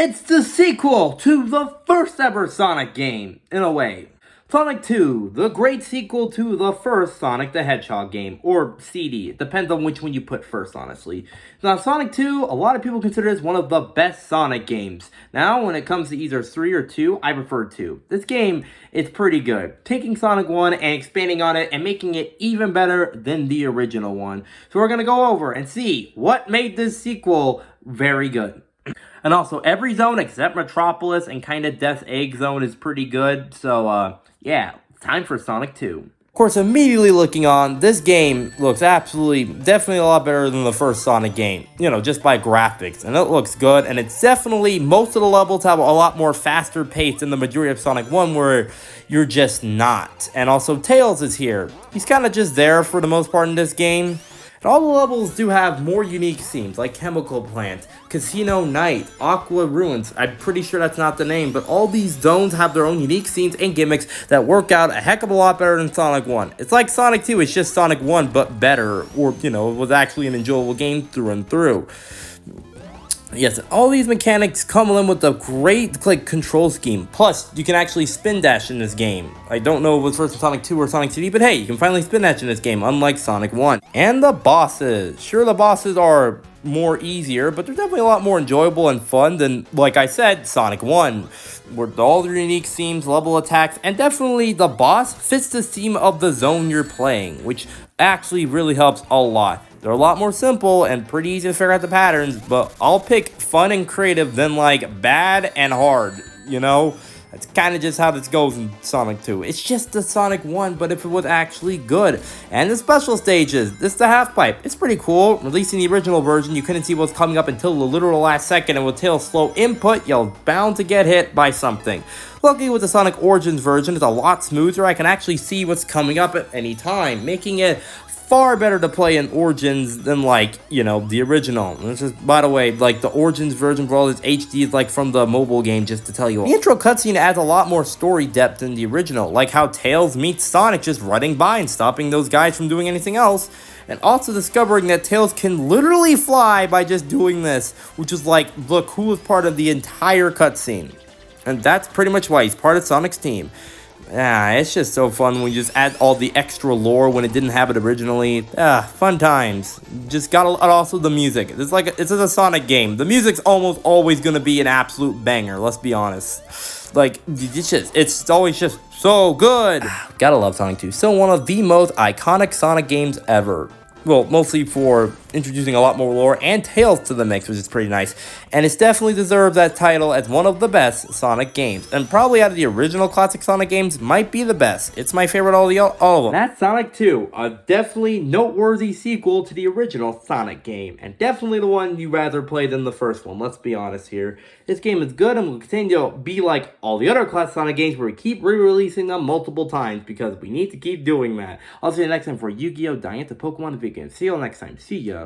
It's the sequel to the first ever Sonic game, in a way. Sonic 2, the great sequel to the first Sonic the Hedgehog game, or CD. It depends on which one you put first, honestly. Now, Sonic 2, a lot of people consider this one of the best Sonic games. Now, when it comes to either 3 or 2, I prefer 2. This game is pretty good, taking Sonic 1 and expanding on it and making it even better than the original one. So we're going to go over and see what made this sequel very good. And also, every zone except Metropolis and kind of Death's Egg Zone is pretty good. So, yeah, time for Sonic 2. Of course, immediately looking on, this game looks definitely a lot better than the first Sonic game. You know, just by graphics. And it looks good, and it's definitely, most of the levels have a lot more faster pace than the majority of Sonic 1, where you're just not. And also, Tails is here. He's kind of just there for the most part in this game. And all the levels do have more unique themes, like Chemical Plant, Casino Night, Aqua Ruins. I'm pretty sure that's not the name, but all these zones have their own unique scenes and gimmicks that work out a heck of a lot better than Sonic 1. It's like Sonic 2, it's just Sonic 1, but better, or, you know, it was actually an enjoyable game through and through. Yes, all these mechanics come in with a great control scheme. Plus, you can actually spin dash in this game. I don't know if it was first in Sonic 2 or Sonic CD, but hey, you can finally spin dash in this game, unlike Sonic 1. And the bosses. Sure, the bosses are more easier, but they're definitely a lot more enjoyable and fun than, like I said, Sonic 1. With all the unique themes, level attacks, and definitely the boss fits the theme of the zone you're playing, which actually really helps a lot. They're a lot more simple and pretty easy to figure out the patterns, but I'll pick fun and creative than like bad and hard, you know? That's kind of just how this goes in Sonic 2. It's just the Sonic 1, but if it was actually good. And the special stages, this is the half pipe. It's pretty cool. Releasing the original version, you couldn't see what's coming up until the literal last second, and with Tails' slow input, you're bound to get hit by something. Luckily, with the Sonic Origins version, it's a lot smoother. I can actually see what's coming up at any time, making it far better to play in Origins than, like, you know, the original. And this is, by the way, like, the Origins version for all this HD is, like, from the mobile game, just to tell you all. The intro cutscene adds a lot more story depth than the original, like how Tails meets Sonic just running by and stopping those guys from doing anything else, and also discovering that Tails can literally fly by just doing this, which is, like, the coolest part of the entire cutscene. And that's pretty much why he's part of Sonic's team. Yeah, it's just so fun when you just add all the extra lore when it didn't have it originally. Fun times. Just got also the music. It's a Sonic game. The music's almost always gonna be an absolute banger, let's be honest. Like, it's always just so good. Gotta love Sonic 2. Still one of the most iconic Sonic games ever. Well, mostly for introducing a lot more lore and Tails to the mix, which is pretty nice. And it's definitely deserved that title as one of the best Sonic games. And probably out of the original classic Sonic games, might be the best. It's my favorite all of them. That's Sonic 2, a definitely noteworthy sequel to the original Sonic game. And definitely the one you'd rather play than the first one, let's be honest here. This game is good and will continue to be like all the other classic Sonic games where we keep re-releasing them multiple times because we need to keep doing that. I'll see you next time for Yu-Gi-Oh! Diantha Pokemon Vegan. See you all next time. See ya.